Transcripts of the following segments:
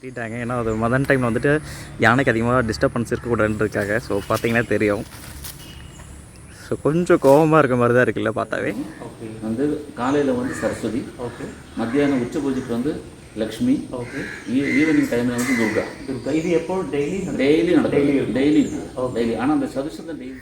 கட்டிட்டாங்க. ஏன்னா அது மதன் டைமில் வந்துட்டு யானைக்கு அதிகமாக டிஸ்டர்பன்ஸ் இருக்கக்கூடாதுன்றதுக்காக. ஸோ பார்த்தீங்கன்னா தெரியும். ஸோ கொஞ்சம் கோபமாக இருக்க மாதிரி தான் இருக்குல்ல பார்த்தாவே. ஓகே, வந்து காலையில் வந்து சரஸ்வதி, ஓகே, மத்தியானம் உச்ச பூஜைக்கு வந்து லக்ஷ்மி, ஓகே, ஈவினிங் டைமில் வந்து துர்கா. இது எப்போ டெய்லி நடக்கும், டெய்லி ஆனால் அந்த சதுசத்தை டெய்லி.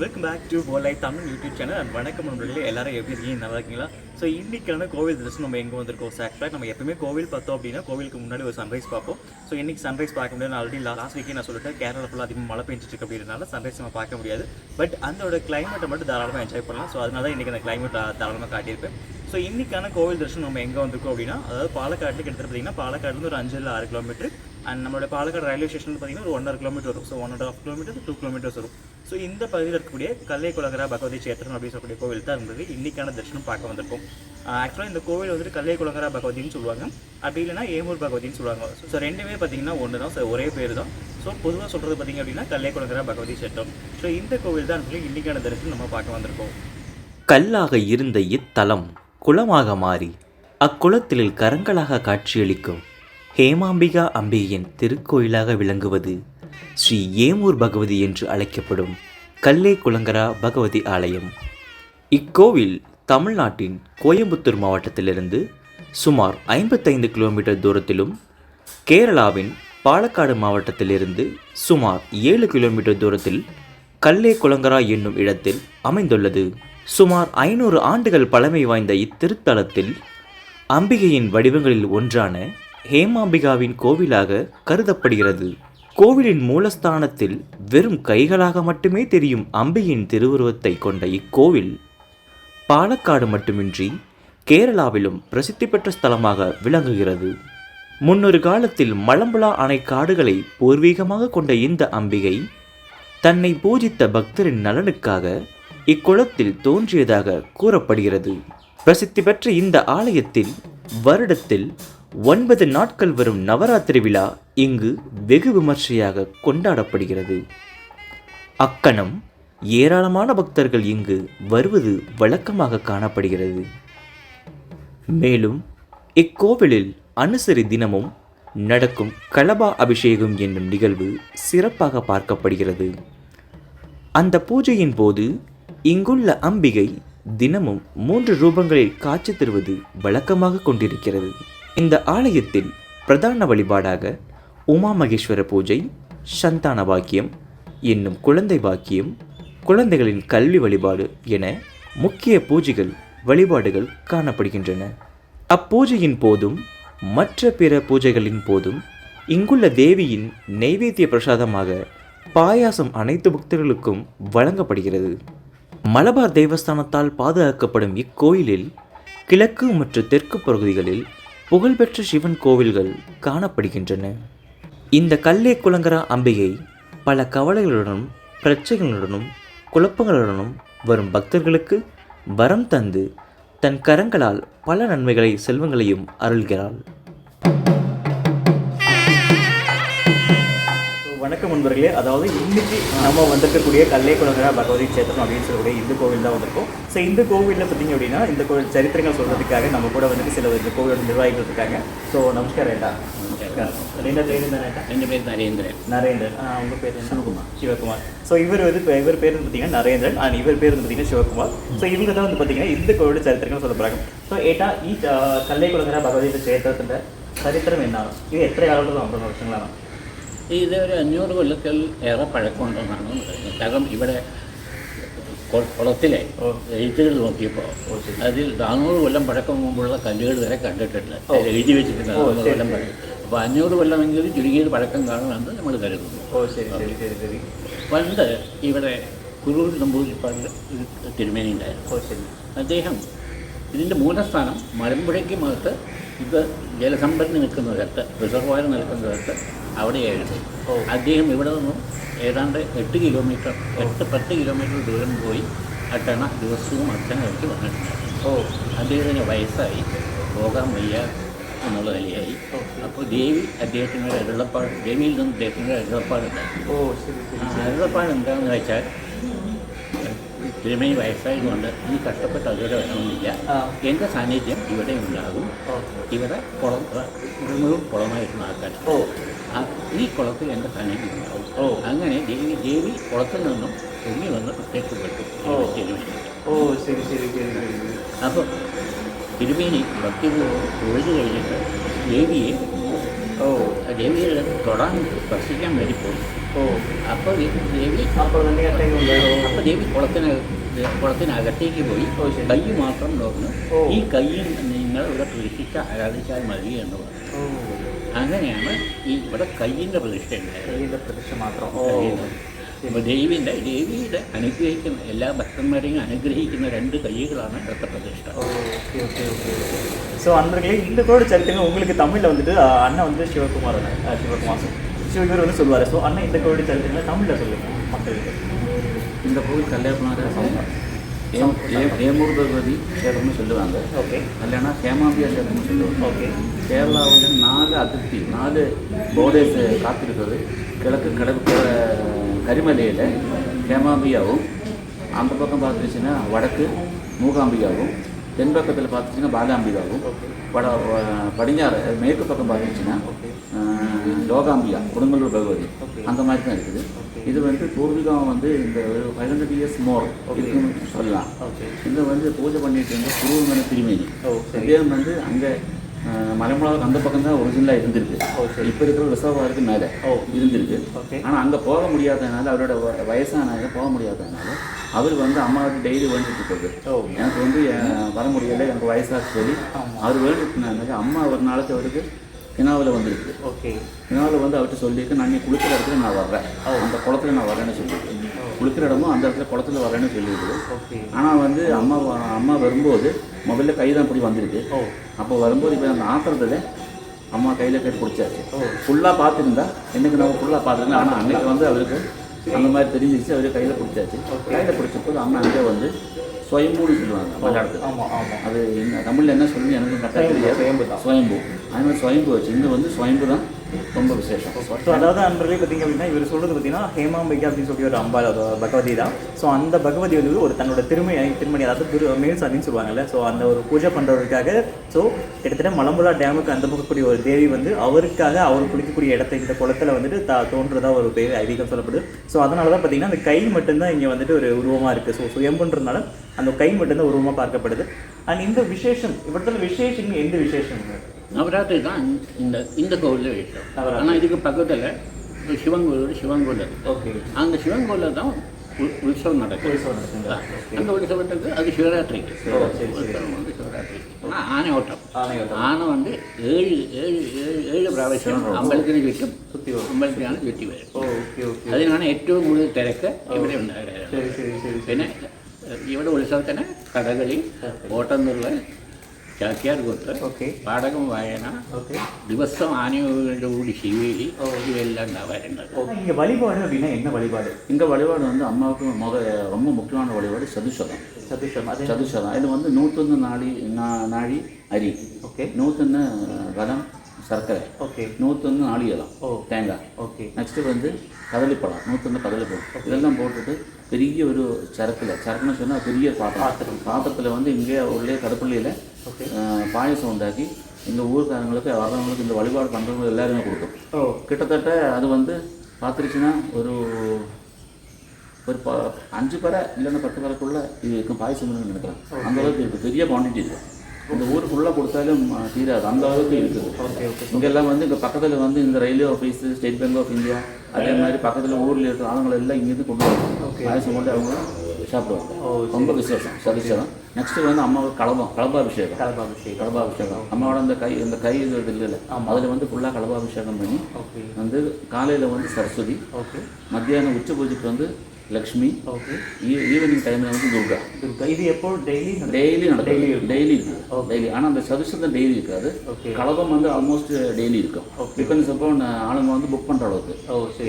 வெல்கம் பேக் டு போலை தமிழ் யூடியூப் சேனல் அண்ட் வணக்கம் நண்பர்களே. எல்லாரும் எப்படி இருக்கீங்க, நல்லா இருக்கீங்களா? ஸோ இன்றைக்கான கோவில் தரிசனம் நம்ம எங்கே வந்திருக்கோம்? ஸோ ஆக்சுவலாக நம்ம எப்பவுமே கோவில் பார்த்தோம் அப்படின்னா கோவிலுக்கு முன்னாடி ஒரு சன்ரைஸ் பார்ப்போம். ஸோ இன்றைக்கி சன்ரைஸ் பார்க்க முடியாது. நான் ஆல்ரெடி லாஸ்ட் வீக்கே நான் சொல்லிட்டேன், கேரளா ஃபுல்லாக அதிகமாக மழை பெஞ்சிட்டு இருக்கு அப்படின்றனால சன்ரைஸ் நம்ம பார்க்க முடியாது. பட் அதோட கிளைமேட்டை மட்டும் தாராளமாக என்ஜாய் பண்ணலாம். ஸோ அதனால தான் இன்றைக்கி அந்த கிளைமேட் தாராளமாக காட்டியிருப்பேன். ஸோ இன்றைக்கான கோவில் தரிசனம் நம்ம எங்கே வந்திருக்கோம் அப்படின்னா, அதாவது பாலக்காட்டில் கிட்டத்தட்ட பார்த்தீங்கன்னா பாலக்காடுலேருந்து ஒரு 5-6 கிலோமீட்டர் அண்ட் நம்மளோட பாலக்காடு ரயில்வே ஸ்டேஷன் பார்த்தீங்கன்னா ஒரு 1.5 கிலோமீட்டர் வரும். ஸோ 1.5 கிலோமீட்டர் 2 கிலோமீட்டர்ஸ் வரும். ஸோ இந்த பகுதியில் இருக்கக்கூடிய கல்லைக்குளங்கரா பகவதி சேத்திரம் அப்படின்னு சொல்லக்கூடிய கோவில் தான் இருந்தது இன்றைக்கான தரிசனம் பார்க்க வந்திருக்கும். ஆக்சுவலாக இந்த கோவில் வந்துட்டு கல்லைக்குளங்கரா பகவதின்னு சொல்லுவாங்க, அப்படி இல்லைனா ஏமூர் பகவதின்னு சொல்லுவாங்க. ஸோ ரெண்டுமே பார்த்தீங்கன்னா ஒன்று தான், ஸோ ஒரே பேர் தான். ஸோ பொதுவாக சொல்கிறது பார்த்தீங்க அப்படின்னா கல்லைக்குளங்கரா பகவதி சேத்திரம். ஸோ இந்த கோவில் தான் சொல்லி இன்றைக்கான தரிசனம் நம்ம பார்க்க வந்திருக்கோம். கல்லாக இருந்த இத்தலம் குளமாக மாறி அக்குளத்தில் கரங்களாக காட்சியளிக்கும் ஹேமாம்பிகா அம்பிகையின் திருக்கோயிலாக விளங்குவது ஸ்ரீ ஏமூர் பகவதி என்று அழைக்கப்படும் கல்லைக்குளங்கரா பகவதி ஆலயம். இக்கோவில் தமிழ்நாட்டின் கோயம்புத்தூர் மாவட்டத்திலிருந்து சுமார் 55 கிலோமீட்டர் தூரத்திலும், கேரளாவின் பாலக்காடு மாவட்டத்திலிருந்து சுமார் 7 கிலோமீட்டர் தூரத்தில் கல்லைக்குளங்கரா என்னும் இடத்தில் அமைந்துள்ளது. சுமார் 500 ஆண்டுகள் பழமை வாய்ந்த இத்திருத்தலத்தில் அம்பிகையின் வடிவங்களில் ஒன்றான ஹேமாம்பிகாவின் கோவிலாக கருதப்படுகிறது. கோவிலின் மூலஸ்தானத்தில் வெறும் கைகளாக மட்டுமே தெரியும் அம்பிகையின் திருவுருவத்தை கொண்ட இக்கோவில் பாலக்காடு மட்டுமின்றி கேரளாவிலும் பிரசித்தி பெற்ற ஸ்தலமாக விளங்குகிறது. முன்னொரு காலத்தில் மலம்புலா அணை காடுகளை பூர்வீகமாக கொண்ட இந்த அம்பிகை தன்னை பூஜித்த பக்தரின் நலனுக்காக இக்குளத்தில் தோன்றியதாக கூறப்படுகிறது. பிரசித்தி பெற்ற இந்த ஆலயத்தில் வருடத்தில் 9 நாட்கள் வரும் நவராத்திரி விழா இங்கு வெகு விமர்சையாக கொண்டாடப்படுகிறது. அக்கணம் ஏராளமான பக்தர்கள் இங்கு வருவது வழக்கமாக காணப்படுகிறது. மேலும் இக்கோவிலில் அனுசரி தினமும் நடக்கும் கலபா அபிஷேகம் என்னும் நிகழ்வு சிறப்பாக பார்க்கப்படுகிறது. அந்த பூஜையின் போது இங்குள்ள அம்பிகை தினமும் 3 ரூபங்களில் காட்சி தருவது வழக்கமாக கொண்டிருக்கிறது. இந்த ஆலயத்தில் பிரதான வழிபாடாக உமா மகேஸ்வர பூஜை, சந்தான பாக்கியம் என்னும் குழந்தை பாக்கியம், குழந்தைகளின் கல்வி வழிபாடு என முக்கிய பூஜைகள் வழிபாடுகள் காணப்படுகின்றன. அப்பூஜையின் போதும் மற்ற பிற பூஜைகளின் போதும் இங்குள்ள தேவியின் நைவேத்திய பிரசாதமாக பாயாசம் அனைத்து பக்தர்களுக்கும் வழங்கப்படுகிறது. மலபார் தேவஸ்தானத்தால் பாதுகாக்கப்படும் இக்கோயிலில் கிழக்கு மற்றும் தெற்கு பகுதிகளில் புகழ்பெற்ற சிவன் கோவில்கள் காணப்படுகின்றன. இந்த கல்லைக்குளங்கரா அம்பிகை பல கவலைகளுடனும் பிரச்சனைகளுடனும் குழப்பங்களுடனும் வரும் பக்தர்களுக்கு வரம் தந்து தன் கரங்களால் பல நன்மைகளை செல்வங்களையும் அருள்கிறாள். வணக்கம் நண்பர்களே. அதாவது இன்னைக்கு நம்ம வந்திருக்கக்கூடிய கல்லைக்குளங்கர பகவதி சேத்திரம் அப்படின்னு சொல்லக்கூடிய இந்த கோவில் தான் வந்திருக்கோம். ஸோ இந்த கோவிலில் பார்த்தீங்க அப்படின்னா இந்த கோவில் சரித்திரங்கள் சொல்கிறதுக்காக நம்ம கூட வந்துட்டு சில இந்த கோவிலோட நிர்வாகிகள் இருக்காங்க. ஸோ நமஸ்காரம் ஏட்டா. ரெண்டு பேர் தானே? ரெண்டு பேர் நரேந்திரன். நரேந்திரன். உங்கள் பேர் சிவகுமார். ஸோ இவர் இவர் பேர் வந்து பார்த்தீங்கன்னா நரேந்திரன் அண்ட் இவர் பேர் வந்து பார்த்தீங்கன்னா சிவகுமார். ஸோ இவங்க தான் வந்து பார்த்தீங்கன்னா இந்த கோவிலோட சரித்திரங்கள் சொல்ல போகிறாங்க. ஸோ ஏட்டா ഈ കല്ലേക്കുളങ്ങര ഭഗവതി ക്ഷേത്രത്തിൻ്റെ ചരിത്രം എന്നാണ്? ഇത് എത്ര ആളുകൾ 50 വർഷങ്ങളാണ്? ഇത് ഒരു 500 കൊല്ലത്തിൽ ഏറെ പഴക്കമുണ്ടെന്നാണ് പറയുന്നത്. കാരണം ഇവിടെ കുളത്തിലെ എഴുത്തുകൾ നോക്കിയപ്പോൾ അതിൽ 400 കൊല്ലം പഴക്കം മുമ്പുള്ള കല്ലുകൾ വരെ കണ്ടിട്ടുണ്ട്. എഴുതി വെച്ചിട്ടുണ്ട് 400 കൊല്ലം പഴക്കം. അപ്പോൾ 500 കൊല്ലമെങ്കിലും ചുരുങ്ങിയത് പഴക്കം കാണുമെന്ന് നമ്മൾ കരുതുന്നു. പണ്ട് ഇവിടെ കുറൂർ നമ്പൂതിരിപ്പാട് തിരുമേനി ഉണ്ടായിരുന്നു. അദ്ദേഹം ഇതിൻ്റെ മൂലസ്ഥാനം മലമ്പുഴയ്ക്ക് മുഖത്ത് ഇത് ജലസംഭരണി നിൽക്കുന്നിടത്ത്, റിസർവായർ നിൽക്കുന്നിടത്ത് അവിടെയായിരുന്നു. അദ്ദേഹം ഇവിടെ നിന്നും ഏതാണ്ട് 8 കിലോമീറ്റർ 10 കിലോമീറ്റർ ദൂരം പോയി അട്ടണ ദിവസവും അച്ഛനൊക്കെ വന്നിട്ടുണ്ടായിരുന്നു. അദ്ദേഹത്തിന് വയസ്സായി, പോകാൻ വയ്യ എന്നുള്ള നിലയായി. അപ്പോൾ ദേവി അദ്ദേഹത്തിന് ഒരു അരുളപ്പാട്, ദേവിയിൽ നിന്ന് അദ്ദേഹത്തിന് ഒരു അരുളപ്പാടുണ്ടായിരുന്നു. അരുളപ്പാട് എന്താണെന്ന് വെച്ചാൽ, തിരുമേനി വയസ്സായതുകൊണ്ട് ഈ കഷ്ടപ്പെട്ട് അതുവരെ വരണമെന്നില്ല, എൻ്റെ സാന്നിധ്യം ഇവിടെ ഉണ്ടാകും, ഇവിടെ കുളം കുളമായിട്ട് മാറ്റാൻ ഈ കുളത്തിൽ എൻ്റെ സാന്നിധ്യം ഉണ്ടാവും. അങ്ങനെ ദേവി കുളത്തിൽ നിന്നും പൊങ്ങി വന്ന് പ്രത്യക്ഷപ്പെട്ടു തിരുമേനി. അപ്പോൾ തിരുമേനി ഭക്തിപൂർവ്വം തൊഴുതു കഴിഞ്ഞിട്ട് ദേവിയെ തൊടാൻ സ്പർശിക്കാൻ വേണ്ടി പോയി. അപ്പോൾ ദേവി കുളത്തിനകത്തേക്ക് പോയി കൈ മാത്രം നോക്കുന്നു. ഈ കൈയിൽ നിങ്ങൾ ഇവിടെ പ്രതിഷ്ഠിച്ച് ആരാധിച്ചാൽ മതി എന്ന് പറഞ്ഞു. അങ്ങനെയാണ് ഈ ഇവിടെ കയ്യിൻ്റെ പ്രതിഷ്ഠ ഉണ്ടായത്. അപ്പോൾ ദേവിയുടെ അനുഗ്രഹിക്കുന്ന എല്ലാ ഭക്തന്മാരെയും അനുഗ്രഹിക്കുന്ന 2 കൈകളാണ് ഇവിടുത്തെ പ്രതിഷ്ഠ. ஸோ அன்பர்களே, இந்த கோவிலோட சரித்திரம் உங்களுக்கு தமிழில் வந்துட்டு அண்ணன் வந்து சிவகுமார் இவர் வந்து சொல்லுவார். ஸோ அண்ணன் இந்த கோவிலோட சரித்திரங்களை தமிழில் சொல்லுங்கள் மக்களுக்கு. இந்த கோவில் கல்யாண ஏமூர் பகவதி க்ஷேத்திரம்னு சொல்லுவாங்க. ஓகே. இல்லைன்னா ஹேமாம்பியா க்ஷேத்திரம்னு சொல்லுவாங்க. ஓகே. கேரளாவில் 4 அதிர்ச்சி 4 போர்டர்ஸ் காத்திருக்கிறது. கிழக்கு கரிமலையில் ஹேமாம்பியாவும், அந்த பக்கம் பார்த்துருச்சுன்னா வடக்கு மூகாம்பிகாவும், தென்பக்கத்தில் பார்த்துச்சுன்னா பாலாம்பிகாவும், படிஞ்சாறு மேற்கு பக்கம் பார்த்துச்சுன்னா லோகாம்பியா கொடுங்கல்லூர் பகவதி, அந்த மாதிரி தான் இருக்குது. இது வந்து பூர்வீகம் வந்து இந்த ஒரு 500 years மோர் இருக்குன்னு சொல்லலாம். இங்கே வந்து பூஜை பண்ணிட்டு இருந்த குருவங்கன திருமேனி അദ്ദേഹம் வந்து அங்கே மலைமலாவுக்கு அந்த பக்கம் தான் ஒரிஜினலாக இருந்திருக்கு. இப்போ இருக்கிற ரிசர்வாருக்கு மேலே இருந்திருக்கு. ஆனால் அங்கே போக முடியாததுனால, அவரோட வயசானால போக முடியாததுனால அவர் வந்து அம்மாவுக்கு டெய்லி வேண்டிட்டு இருக்காரு. எனக்கு வந்து வர முடியலை, எனக்கு வயசாக சொல்லி அவர் வேண்டிட்டு அம்மா ஒரு நாளைக்கு அவருக்கு கிணாவில் வந்துருக்கு. கிணாவில் வந்து அவர்கிட்ட சொல்லியிருக்கு, நான் நீ குளிக்கிற இடத்துல நான் வர்றேன், அந்த குளத்துல நான் வரேன்னு சொல்லியிருக்கு. குளிக்கிற இடமும் அந்த இடத்துல குளத்துல வரேன்னு சொல்லியிருக்கு. ஆனால் வந்து அம்மா வரும்போது முதல்ல கை தான் இப்படி வந்திருக்கு. அப்போ வரும்போது இப்போ அந்த ஆத்திரத்தில் அம்மா கையில் கட்டி பிடிச்சாச்சு. ஃபுல்லாக பார்த்துருந்தா என்னைக்கு நம்ம ஃபுல்லாக பார்த்துருந்தேன். ஆனால் அன்னைக்கு வந்து அவருக்கு அந்த மாதிரி தெரிஞ்சிச்சு. அவரு கையில் பிடிச்சாச்சு. கையில் பிடிச்சப்போது அம்மா அங்கே வந்து ஸ்வயம்பூன்னு சொல்லுவாங்க மலையாளத்தில். அது தமிழில் என்ன சொல்லி எனக்கு கரெக்டாக தெரியாது. ஸ்வயம்பூ. அது மாதிரி ஸ்வயம்பூ வச்சு இங்கே வந்து ஸ்வயம்பூ தான் ரொம்ப விசேஷம். ஸோ அதாவது அன்பர்களே பார்த்தீங்க அப்படின்னா, இவர் சொல்கிறது பார்த்தீங்கன்னா ஹேமாம்பிகா அப்படின்னு சொல்லி ஒரு அம்பாள் பகவதி தான். ஸோ அந்த பகவதி வந்து ஒரு தன்னோட திருமணி அதாவது மேல்ஸ் அப்படின்னு சொல்லுவாங்கல்ல. ஸோ அந்த ஒரு பூஜை பண்ணுறவருக்காக ஸோ கிட்டத்தட்ட மலம்புழா டேமுக்கு அந்த பக்கக்கூடிய ஒரு தேவி வந்து அவருக்காக அவர் குளிக்கக்கூடிய இடத்த இந்த குளத்தில் வந்துட்டு தோன்றதா ஒரு பேர் ஐதீகம் சொல்லப்படுது. ஸோ அதனால தான் பார்த்தீங்கன்னா அந்த கை மட்டும்தான் இங்கே வந்துட்டு ஒரு உருவமாக இருக்குது. ஸோ சுயம்புன்றதுனால அந்த கை மட்டும்தான் உருவமாக பார்க்கப்படுது. அண்ட் இந்த விசேஷம் இவற்றில் விசேஷம் எந்த விசேஷம்? நவராத்திரி தான் இந்த கோவிலில் விஷயம். ஆனால் இதுக்கு பக்கத்தில் சிவன் கோவில். ஓகே. அந்த சிவன் கோவிலில் தான் உற்சவம் நடக்கும். அந்த உற்சவத்துக்கு அது சிவராத்திரிக்கு. உற்சவம் வந்து சிவராத்திரிக்கு. ஆனால் ஆனை ஓட்டம். ஆனை வந்து 7 പ്രാവശ്യം അമ്പലത്തിന് ചുറ്റും അമ്പലത്തിലാണ് ചുറ്റി വരും. അതിനാണ് ഏറ്റവും കൂടുതൽ തിരക്ക് ഇവിടെ ഉണ്ടാകുന്നത്. പിന്നെ ഇവിടെ ഉത്സവത്തിന് കഥകളി, ഓട്ടംതുള്ളൽ, ചാക്യാർകൂത്ത്, പാടകം വായന, ദിവസം ആനകളുടെ കൂടി ശിവേലി, ഇവയെല്ലാം ഉണ്ടാവാറുണ്ട്. இங்கே வழிபாடு அப்படின்னா என்ன வழிபாடு? இங்கே வழிபாடு வந்து அம்மாவுக்கு ரொம்ப முக்கியமான வழிபாடு சதுசதம். இது வந்து 101 நாழி அரி, 101 வலம் சர்க்கரை, ஓகே 101 நாளிகேரம், ஓ தேங்காய், ஓகே நெக்ஸ்ட்டு வந்து கதளிப்பழம், 101 கதளிப்பழம் இதெல்லாம் போட்டுட்டு பெரிய ஒரு சரக்குன்னு சொன்னால் பெரிய பாத்திரத்தில் வந்து இங்கே உள்ளே கருப்பள்ளியில் ஓகே பாயசம் உண்டாக்கி எங்கள் ஊருக்காரங்களுக்கு வர்றவங்களுக்கு இந்த வழிபாடு பண்ணுறவங்க எல்லாருமே கொடுக்கும். ஓ கிட்டத்தட்ட அது வந்து பார்த்துருச்சுன்னா ஒரு 5 பறை இல்லைன்னா 10 பறைக்குள்ளே இது இருக்கும் பாயசம்னு நினைக்கிறேன். அந்த அளவுக்கு இருக்குது, பெரிய குவான்டிட்டி இருக்குது. இந்த ஊர் ஃபுல்லாக கொடுத்தாலும் தீராது, அந்த அளவுக்கு இருக்குது. ஓகே ஓகே இங்கெல்லாம் வந்து இங்கே பக்கத்தில் வந்து இந்த railway office, State Bank of India, அதே மாதிரி பக்கத்தில் ஊரில் இருக்கிற ஆளுங்களை எல்லாம் இங்கேருந்து கொண்டு வருவாங்க. பாயசம் கொண்டு அவங்க சாப்பிடுவாங்க. ரொம்ப விசேஷம் சதிசரம். நெக்ஸ்ட்டு வந்து அம்மாவுக்கு கலபாபிஷேகம். அம்மாவோட இந்த கை இது இல்லை, அதில் வந்து ஃபுல்லாக கலபாபிஷேகம் பண்ணி வந்து காலையில் வந்து சரஸ்வதி, மத்தியானம் உச்ச பூஜைக்கு வந்து லக்ஷ்மி, ஈவினிங் டைமில் வந்து துர்கா. இது எப்போ டெய்லி இருக்குது. ஆனால் அந்த சதுசம் டெய்லி இருக்காது. கலபம் வந்து ஆல்மோஸ்ட் டெய்லி இருக்கும். டிபெண்ட்ஸ் அப்போ ஆளுங்க வந்து புக் பண்ணுற அளவுக்கு.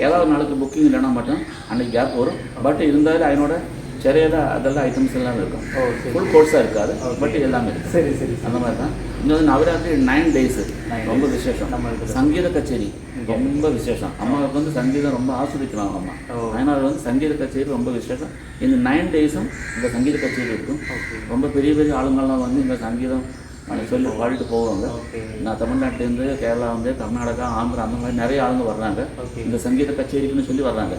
ஏதாவது நாளைக்கு புக்கிங் இல்லைன்னா மட்டும் அன்றைக்கி கேப் வரும். பட் இருந்தாலும் அதனோட சிறையில் அதெல்லாம் ஐட்டம்ஸ் எல்லாமே இருக்கும். ஃபுல் கோர்ஸாக இருக்காது, பட் எல்லாமே இருக்கும். சரி சரி அந்த மாதிரி தான். இங்கே வந்து நவராத்திரி 9 days ரொம்ப விசேஷம். சங்கீத கச்சேரி ரொம்ப விசேஷம். அம்மாவுக்கு வந்து சங்கீதம் ரொம்ப ஆஸ்வதிக்கலாம் அம்மா. அதனால் வந்து சங்கீத கச்சேரி ரொம்ப விசேஷம். இந்த 9 days இந்த சங்கீத கச்சேரி இருக்கும். ரொம்ப பெரிய பெரிய ஆளுங்கள்லாம் வந்து இந்த சங்கீதம் சொல்லி பாடிட்டு போவாங்க. நான் தமிழ்நாட்டிலேருந்து, கேரளா வந்து, கர்நாடகா, ஆந்திரா அந்த மாதிரி நிறைய ஆளுங்க வர்றாங்க. இந்த சங்கீத கச்சேரிக்குன்னு சொல்லி வர்றாங்க.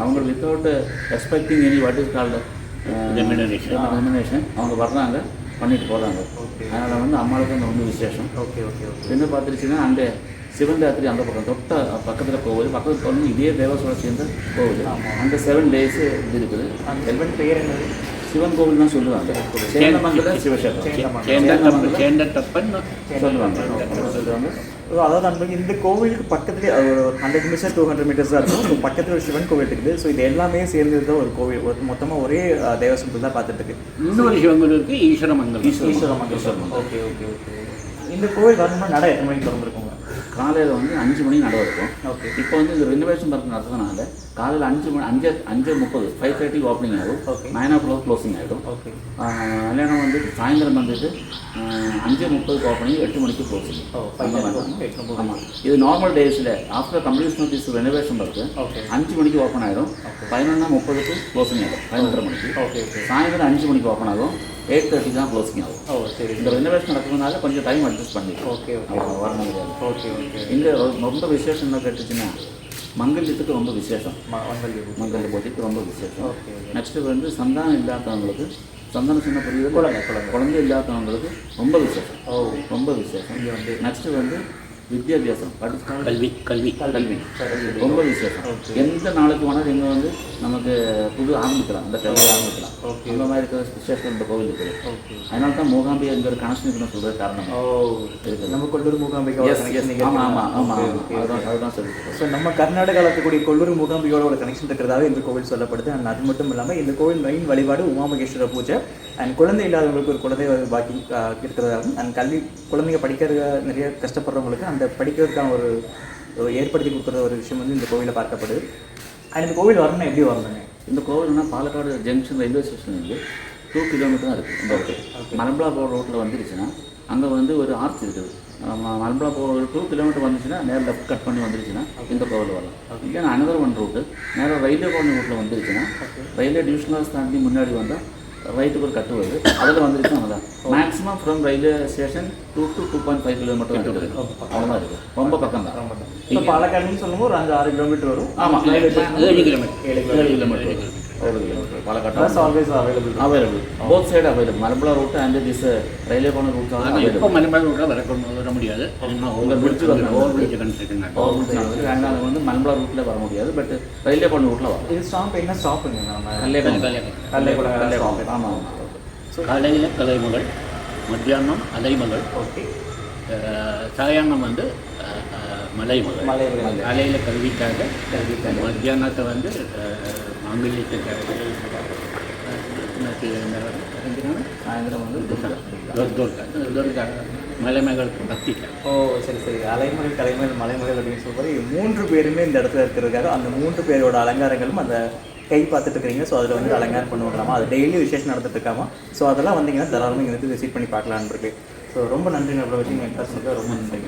அவங்க without expecting any what is called ரெமினேஷன் அவங்க வர்றாங்க, பண்ணிட்டு போகிறாங்க. அதனால் வந்து அம்மாவுக்கு அந்த ரொம்ப விசேஷம். என்ன பார்த்துருச்சுன்னா அங்கே சிவன் ராத்திரி அந்த பக்கம் தொட்ட பக்கத்தில் கோவில், பக்கத்தில் வந்து இதே தேவசோட சேர்ந்த கோவில். அந்த 7 days இது இருக்குது. அந்த பேர் என்னது? சிவன் கோவில் தான் சொல்லுவாங்க. சேந்தமங்கல சிவசேகரம் சொல்லுவாங்க. அதாவது நண்பர்கள் இந்த கோவிலுக்கு பக்கத்துலேயே ஒரு 100 meters 200 meters தான் இருக்கும். ஸோ பக்கத்தில் ஒரு சிவன் கோவில் இருக்குது. ஸோ இது எல்லாமே சேர்ந்தது தான் ஒரு கோவில். மொத்தமாக ஒரே தேவசம் தான் பார்த்துட்டு இருக்கு. இன்னொரு சிவன் கோவில் இருக்குது, ஈஸ்வரமங்கலம். Okay okay okay. இந்த கோவில் வரணும்னா நடை எத்தனை மணிக்கு திறந்துருக்கோங்க? காலையில் வந்து 5 மணி நடை இருக்கும். ஓகே. இப்போ வந்து இந்த ரெனோவேஷன் ஒர்க் நடத்துறதுனால காலையில் 5:30 5:30 ஓப்பனிங் ஆகும். 9 o'clock க்ளோசிங் ஆகிடும். ஓகே. இல்லைன்னா வந்து சாயந்தரம் வந்துட்டு 5:30 ஓப்பனிங், 8 மணிக்கு க்ளோசிங். ஆமாம். இது நார்மல் டேஸில் after completion of this renovation work 5 மணிக்கு ஓப்பன் ஆகிடும். 11:30 க்ளோசிங் ஆகிடும். 11:30 மணிக்கு. ஓகே. சாயந்தரம் 5 மணிக்கு ஓப்பன் ஆகும். 8:30 தான் க்ளோசிங் ஆகும். சரி. இந்த ரெனோவேஷன் நடக்கிறதுனால கொஞ்சம் டைம் அட்ஜஸ்ட் பண்ணி வர முடியாது. இங்கே ரொம்ப விசேஷம் என்ன கேட்டுச்சுன்னா மங்கல்யத்துக்கு ரொம்ப விசேஷம். மங்கல்ய பூஜைக்கு ரொம்ப விசேஷம். நெக்ஸ்ட்டு வந்து சந்தானம் இல்லாதவங்களுக்கு, சந்தானம் சின்ன புரியுது, குழந்தை இல்லாதவங்களுக்கு ரொம்ப விசேஷம். ரொம்ப விசேஷம். நெக்ஸ்ட்டு வந்து வித்யாபியாசம், கல்வி ரொம்ப விசேஷம். எந்த நாளுக்கு வேணாலும் இங்கே வந்து நமக்கு ஆரம்பிக்கலாம், அந்த கல்வி ஆரம்பிக்கலாம். அந்த மாதிரி இருக்கிற விசேஷம் இந்த கோவில் இருக்குது. அதனால தான் மூகாம்பிகை என்கிற கனெக்ஷன் இருக்குன்னு சொல்கிற காரணம் இருக்குது. நம்ம கொல்லூர் மூகாம்பிகை. அதுதான் சொல்லிட்டு. ஸோ நம்ம கர்நாடகாவில் இருக்கக்கூடிய கொல்லூர் மூகாம்பிகையோட ஒரு கனெக்ஷன் இருக்கிறதாக இந்த கோவில் சொல்லப்படுது. அண்ட் அது மட்டும் இல்லாமல் இந்த கோவில் மெயின் வழிபாடு உமாமகேஸ்வர பூஜை. அண்ட் குழந்தை இல்லாதவங்களுக்கு ஒரு குழந்தை பாக்கி இருக்கிறதாகவும், அண்ட் குழந்தைங்க படிக்கிற நிறைய கஷ்டப்படுறவங்களுக்கு அந்த படிக்கிறதுக்கான ஒரு ஏற்படுத்தி கொடுக்குற ஒரு விஷயம் வந்து இந்த கோவிலில் பார்க்கப்படுது. அண்ட் இந்த கோவில் வரணும்னா எப்படி வரணுங்க? இந்த கோவில்னா பாலக்காடு ஜங்ஷன் ரயில்வே ஸ்டேஷன்லேருந்து 2 kilometer தான் இருக்குது. இந்த இடத்துல மலம்பலா போகிற ரோட்டில் வந்துருச்சுன்னா அங்கே வந்து ஒரு ஆர்ச் இருக்குது. மலம்பலா போகிற 2 kilometer வந்துருச்சுன்னா நேரம் லெஃப்ட் கட் பண்ணி வந்துருச்சுன்னா இந்த கோவில் வரலாம். இல்லைன்னா அனதர் 1 route நேரம் ரயில்வே காலனி ரூட்டில் வந்துருச்சுன்னா ரயில்வே டிவிஷனல் தாண்டி முன்னாடி வந்தால் ரைட்டுக்கு ஒரு கட்டு வருது, அதில் வந்துருச்சு. அவ்வளோதான். Maximum from railway station 2 to 2.5 kilometer இருக்குது. அவ்வளோதான் இருக்குது. ரொம்ப பக்கம் தான். இப்போ பாலக்காடுன்னு சொல்லும்போது ஒரு 5-6 kilometer வரும். ஆமாம், 7 kilometer. Palakkad always available. Both side available. மலம்பலா ரூட் அண்ட் திஸ் ரயில்வே போன ரூட் இப்போ மலம்பலா ரூட்டில் வர முடியாது. உங்கள் பிரிட்ஜ் ஓவர் பிரிட்ஜ் கன்ஸ்ட்ரக்ஷன் அதனால வந்து மலம்பலா ரூட்டில் வர முடியாது. பட் ரயில்வே போன ரூட்டில் வரும். இது ஸ்டாப் என்ன ஸ்டாப்புங்க? நம்ம கல்லேகுளம். ஆமாம். காலையில் கலைமகள், மத்தியானம் அலைமகள், சாயங்காலம் வந்து மலைமகள். காலையில் கல்விக்காக, மத்தியானத்தை வந்து மாங்கல்யத்துக்காக, சாயந்தரம் வந்து துர்கா மலைமகள் பக்திக்காக. சரி சரி. அலைமகள், கலைமகள், மலைமகள் அப்படின்னு சொல்லும்போது 3 பேருமே இந்த இடத்துல இருக்கிறதுக்காக அந்த 3 பேரோட அலங்காரங்களும் அந்த கை பார்த்துட்டு இருக்கிறீங்க. ஸோ அதில் வந்து அலங்காரம் பண்ணுவாங்களாமா. அது டெய்லி விசேஷம் நடந்துட்டு இருக்காமா. ஸோ அதெல்லாம் வந்தீங்கன்னா தாராளமாக இங்கே வந்து விசிட் பண்ணி பார்க்கலான்னு இருக்கு. ஸோ ரொம்ப நன்றி. நம்மளோட விஷயம் என் ரொம்ப நன்றி.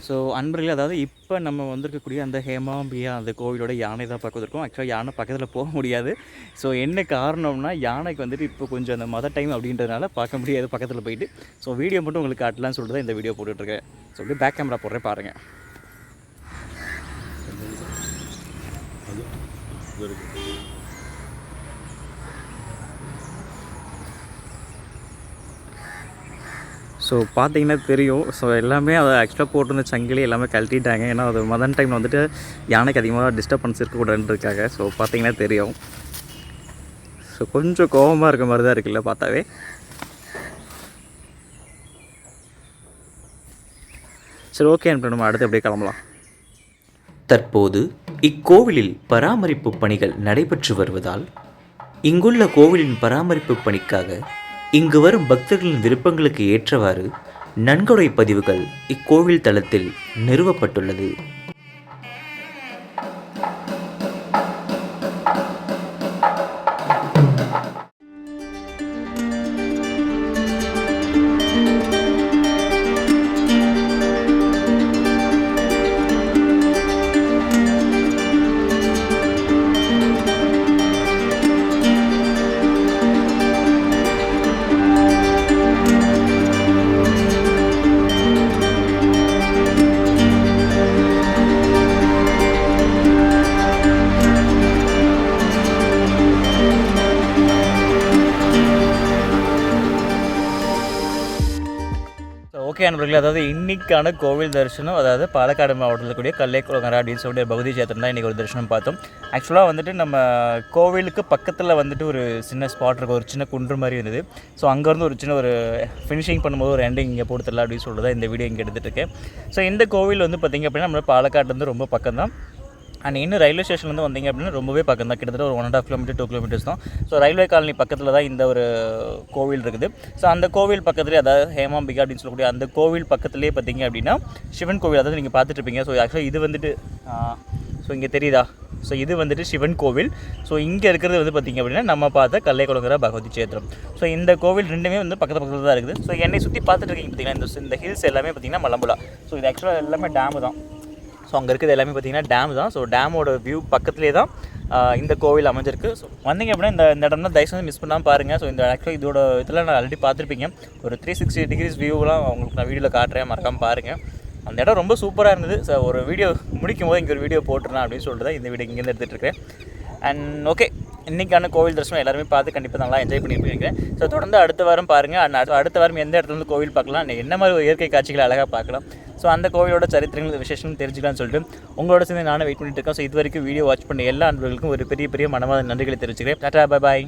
ஸோ அன்பர்களே, அதாவது இப்போ நம்ம வந்திருக்கக்கூடிய அந்த ஹேமாம்பிகா அந்த கோவிலோட யானை தான் பார்க்க வந்திருக்கோம். ஆக்சுவலாக யானை பக்கத்தில் போக முடியாது. ஸோ என்ன காரணம்னா, யானைக்கு வந்துட்டு இப்போ கொஞ்சம் அந்த மத டைம் அப்படின்றதுனால பார்க்க முடியாது பக்கத்தில் போயிட்டு. ஸோ வீடியோ மட்டும் உங்களுக்கு காட்டலான்னு சொல்லிட்டு தான் இந்த வீடியோ போட்டுட்ருக்கேன். ஸோ அப்படியே பேக் கேமரா போடுறேன் பாருங்கள். ஸோ பார்த்தீங்கன்னா தெரியும். ஸோ எல்லாமே அதை ஆக்சுவலாக போட்டிருந்த சங்கிலி எல்லாமே கழட்டிட்டாங்க. ஏன்னா அது மதன் டைமில் வந்துட்டு யானைக்கு அதிகமாக டிஸ்டர்பன்ஸ் இருக்கக்கூடாதுன்னு இருக்காங்க. ஸோ பார்த்தீங்கன்னா தெரியும். ஸோ கொஞ்சம் கோபமாக இருக்க மாதிரி தான் இருக்குல்ல பார்த்தாவே. சரி, ஓகே, நம்ம அடுத்து அப்படியே கிளம்பலாம். தற்போது இக்கோவிலில் பராமரிப்பு பணிகள் நடைபெற்று வருவதால் இங்குள்ள கோவிலின் பராமரிப்பு பணிக்காக இங்கு வரும் பக்தர்களின் விருப்பங்களுக்கு ஏற்றவாறு நன்கொடை பதிவுகள் இக்கோவில் தளத்தில் நிறுவப்பட்டுள்ளது. ஓகே நண்பர்களே, அதாவது இன்றைக்கான கோவில் தரிசனம், அதாவது பாலக்காடு மாவட்டத்தில் இருக்கக்கூடிய கல்லைக்குளங்கரை அப்படின்னு சொல்லிட்டு பகுதி சேத்திரம் தான் இன்றைக்கி ஒரு தரிசனம் பார்த்தோம். ஆக்சுவலாக வந்துட்டு நம்ம கோவிலுக்கு பக்கத்தில் வந்துட்டு ஒரு சின்ன ஸ்பாட் இருக்கும், ஒரு சின்ன குன்று மாதிரி இருந்தது. ஸோ அங்கேருந்து ஒரு சின்ன ஒரு ஃபினிஷிங் பண்ணும்போது ஒரு எண்டிங் இங்கே போட்டுடலாம் அப்படின்னு சொல்லிட்டு தான் இந்த வீடியோ இங்கே எடுத்துகிட்டு இருக்கேன். ஸோ இந்த கோவில் வந்து பார்த்திங்க அப்படின்னா நம்ம பாலக்காட்டுலேருந்து ரொம்ப பக்கம் தான். அண்ட் இன்னும் ரயில்வே ஸ்டேஷன்லேருந்து வந்தீங்க அப்படின்னா ரொம்பவே பக்கம் தான், கிட்டத்தட்ட ஒரு 1.5 கிலோமீட்டர் 2 கிலோமீட்டர்ஸ் தான். ஸோ ரயில்வே காலனி பக்கத்தில் தான் இந்த ஒரு கோவில் இருக்குது. ஸோ அந்த கோவில் பக்கத்துலேயே, அதாவது ஹேமாம்பிகா அப்படின்னு சொல்லக்கூடிய அந்த கோவில் பக்கத்துலேயே பார்த்திங்க அப்படின்னா சிவன் கோவில், அதாவது நீங்கள் பார்த்துட்ருப்பீங்க. ஸோ ஆக்சுவலாக இது வந்துட்டு ஸோ இங்கே தெரியுதா, ஸோ இது வந்துட்டு சிவன் கோவில். ஸோ இங்கே இருக்கிறது வந்து பார்த்திங்க அப்படின்னா நம்ம பார்த்த கல்லைக்குளங்கரை பகவதி சேத்திரம். ஸோ இந்த கோவில் ரெண்டுமே வந்து பக்கத்தில் தான் இருக்குது. ஸோ என்னை சுற்றி பார்த்துட்டு இருக்கீங்க பார்த்திங்கன்னா இந்த ஹில்ஸ் எல்லாமே பார்த்திங்கன்னா மலம்புலா. ஸோ இது ஆக்சுவலாக எல்லாமே டேமு தான். ஸோ அங்கே இருக்கிறது எல்லாமே பார்த்திங்கன்னா டேம் தான். ஸோ டேமோட வியூ பக்கத்துலேயே தான் இந்த கோவில் அமைஞ்சிருக்கு. ஸோ வந்தீங்க அப்படின்னா இந்த இடம் தான் தயவுசெய்து மிஸ் பண்ணாமல் பாருங்கள். ஸோ இந்த ஆக்சுவலாக இதோட இதெல்லாம் நான் ஆல்ரெடி பார்த்துருப்பீங்க. ஒரு 360 டிகிரிஸ் வியூவெலாம் உங்களுக்கு நான் வீடியோவில் காட்டுறேன், மறக்காமல் பாருங்கள். அந்த இடம் ரொம்ப சூப்பராக இருந்தது. ஸோ ஒரு வீடியோ முடிக்கும் போது இங்கே ஒரு வீடியோ போட்டுருலாம் அப்படின்னு சொல்லிட்டு தான் இந்த வீடியோ இங்கேருந்து எடுத்துகிட்டு இருக்கேன். அண்ட் ஓகே, இன்றைக்கான கோவில் தரிசனம் எல்லாருமே பார்த்து கண்டிப்பாக நல்லா என்ஜாய் பண்ணியிருப்பீங்க. ஸோ தொடர்ந்து அடுத்த வாரம் பாருங்கள். அண்ட் அடுத்த வாரம் எந்த இடத்துல வந்து கோவில் பார்க்கலாம், என்ன மாதிரி ஒரு இயற்கை காட்சிகளை அழகாக பார்க்கலாம், ஸோ அந்த கோவிலோட சரித்திரங்கள் விசேஷம் தெரிஞ்சுக்கலாம்னு சொல்லிட்டு உங்களோட சேர்ந்து நானும் வெயிட் பண்ணிட்டு இருக்கேன். ஸோ இது வரைக்கும் வீடியோ வாட்ச் பண்ண எல்லா அன்பர்களுக்கும் ஒரு பெரிய மனமார்ந்த நன்றிகளை தெரிவிச்சுக்கிறேன். Tata, bye bye.